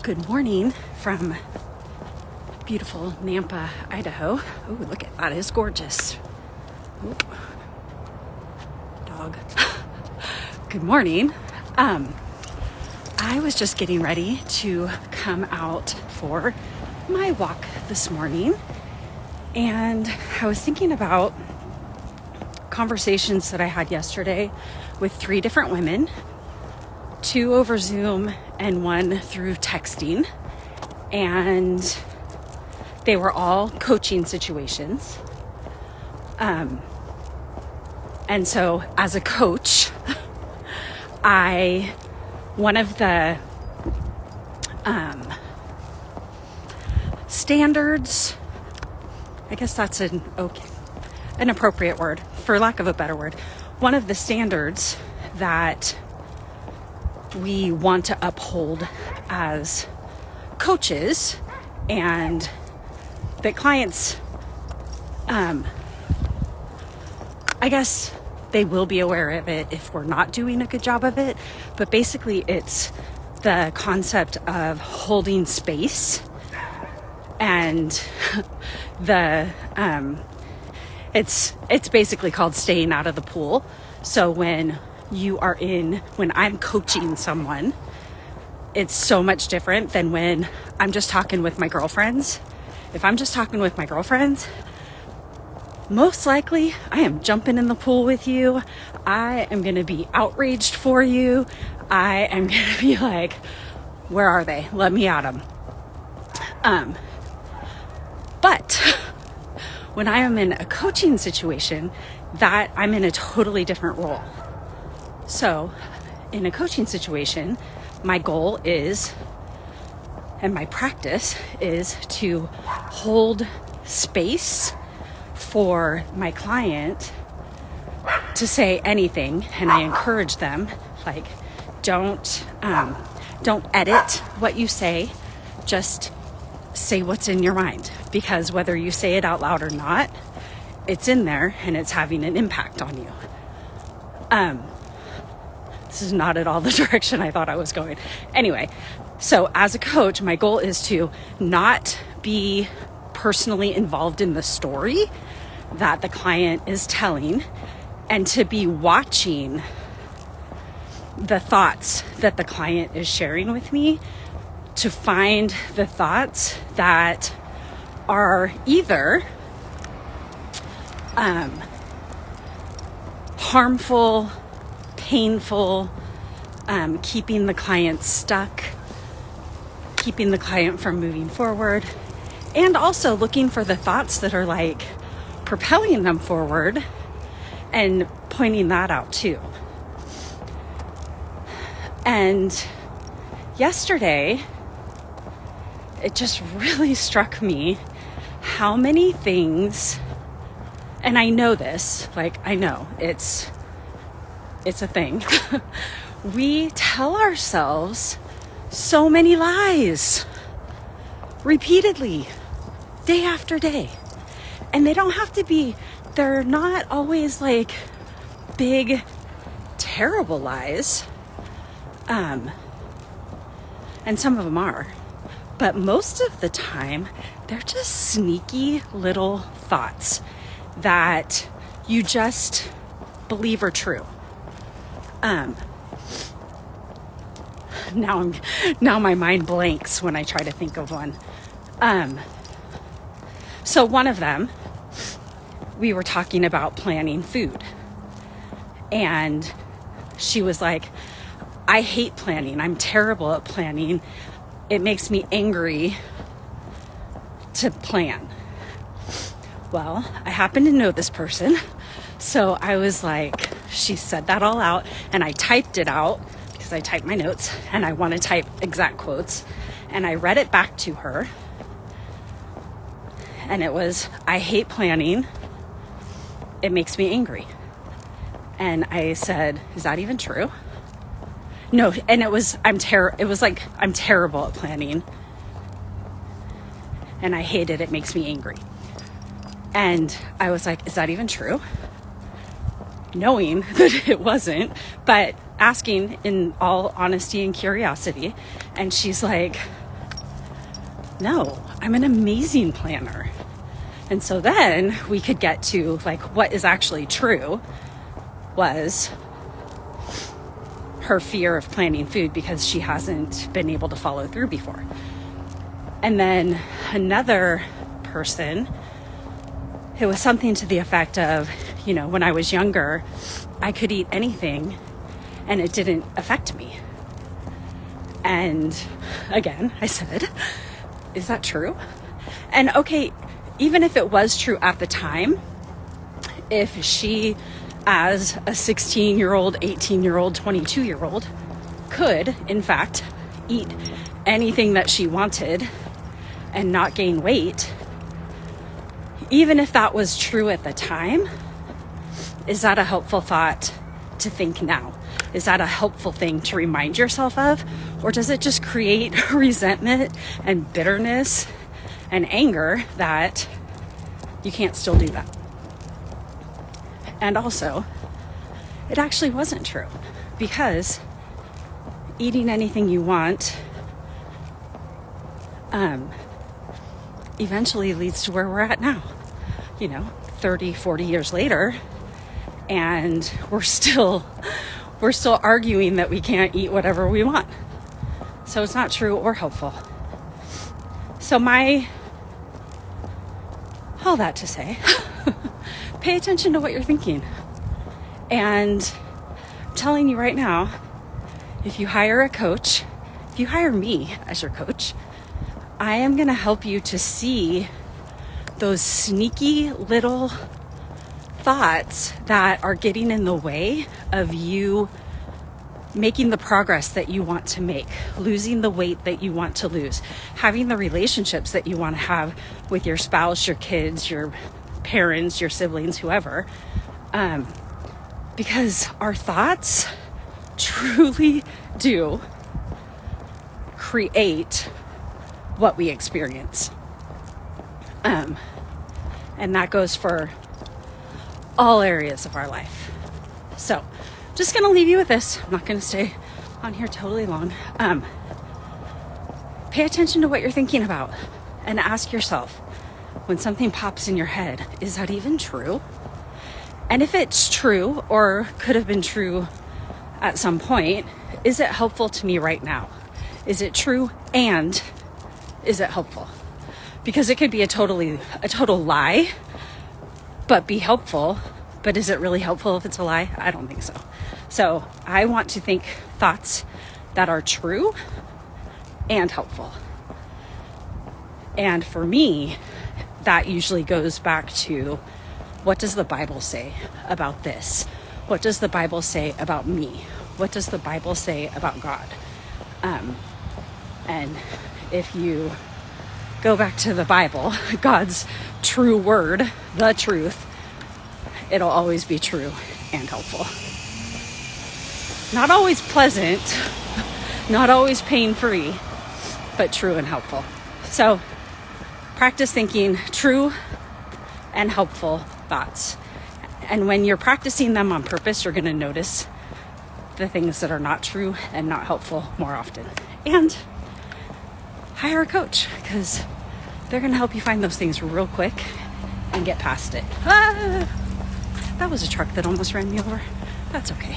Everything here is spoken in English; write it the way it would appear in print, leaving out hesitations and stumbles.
Good morning from beautiful Nampa, Idaho. Oh, look at that. It's gorgeous. Oop. Dog. Good morning. I was just getting ready to come out for my walk this morning, and I was thinking about conversations that I had yesterday with 3 different women, 2 over Zoom and 1 through texting, and they were all coaching situations. And so as a coach, one of the standards, I guess that's an appropriate word, for lack of a better word, one of the standards that we want to uphold as coaches, and that clients, I guess they will be aware of it if we're not doing a good job of it, but basically it's the concept of holding space, and it's basically called staying out of the pool. So when I'm coaching someone, it's so much different than when I'm just talking with my girlfriends. If I'm just talking with my girlfriends, most likely I am jumping in the pool with you. I am going to be outraged for you. I am going to be like, where are they? Let me at them. But when I am in a coaching situation, that I'm in a totally different role. So in a coaching situation, my goal is, and my practice is, to hold space for my client to say anything, and I encourage them, like, don't edit what you say, just say what's in your mind, because whether you say it out loud or not, it's in there and it's having an impact on you. This is not at all the direction I thought I was going. Anyway, so as a coach, my goal is to not be personally involved in the story that the client is telling, and to be watching the thoughts that the client is sharing with me, to find the thoughts that are either harmful, painful, keeping the client stuck, keeping the client from moving forward, and also looking for the thoughts that are like propelling them forward and pointing that out too. And yesterday, it just really struck me how many things, and I know this, I know it's a thing. We tell ourselves so many lies repeatedly, day after day. And they're not always like big, terrible lies. And some of them are. But most of the time, they're just sneaky little thoughts that you just believe are true. Now my mind blanks when I try to think of one. So one of them, we were talking about planning food, and she was like, I hate planning. I'm terrible at planning. It makes me angry to plan. Well, I happen to know this person. So I was like, she said that all out, and I typed it out because I typed my notes and I want to type exact quotes. And I read it back to her. And it was, I hate planning. It makes me angry. And I said, is that even true? No, and it was, I'm terrible at planning. And I hate it. It makes me angry. And I was like, is that even true? Knowing that it wasn't, but asking in all honesty and curiosity. And she's like, No, I'm an amazing planner. And so then we could get to like what is actually true was her fear of planning food because she hasn't been able to follow through before. And then another person, it was something to the effect of, you know, when I was younger, I could eat anything and it didn't affect me. And again, I said, is that true? And okay, even if it was true at the time, if she, as a 16-year-old, 18-year-old, 22-year-old, could, in fact, eat anything that she wanted and not gain weight, even if that was true at the time, is that a helpful thought to think now? Is that a helpful thing to remind yourself of? Or does it just create resentment and bitterness and anger that you can't still do that? And also, it actually wasn't true, because eating anything you want eventually leads to where we're at now, 30, 40 years later, and we're still arguing that we can't eat whatever we want. So it's not true or helpful. So all that to say, pay attention to what you're thinking. And I'm telling you right now, if you hire a coach, if you hire me as your coach, I am going to help you to see those sneaky little thoughts that are getting in the way of you making the progress that you want to make, losing the weight that you want to lose, having the relationships that you want to have with your spouse, your kids, your parents, your siblings, whoever. Because our thoughts truly do create what we experience. And that goes for all areas of our life. So, just going to leave you with this. I'm not going to stay on here totally long. Pay attention to what you're thinking about and ask yourself, when something pops in your head, is that even true? And if it's true or could have been true at some point, is it helpful to me right now? Is it true and is it helpful? Because it could be a total lie, but be helpful. But is it really helpful if it's a lie? I don't think so. So I want to think thoughts that are true and helpful. And for me, that usually goes back to, what does the Bible say about this? What does the Bible say about me? What does the Bible say about God? And if you go back to the Bible, God's true word, the truth, it'll always be true and helpful. Not always pleasant, not always pain-free, but true and helpful. So practice thinking true and helpful thoughts. And when you're practicing them on purpose, you're going to notice the things that are not true and not helpful more often. And hire a coach, because they're going to help you find those things real quick and get past it. That was a truck that almost ran me over. That's okay.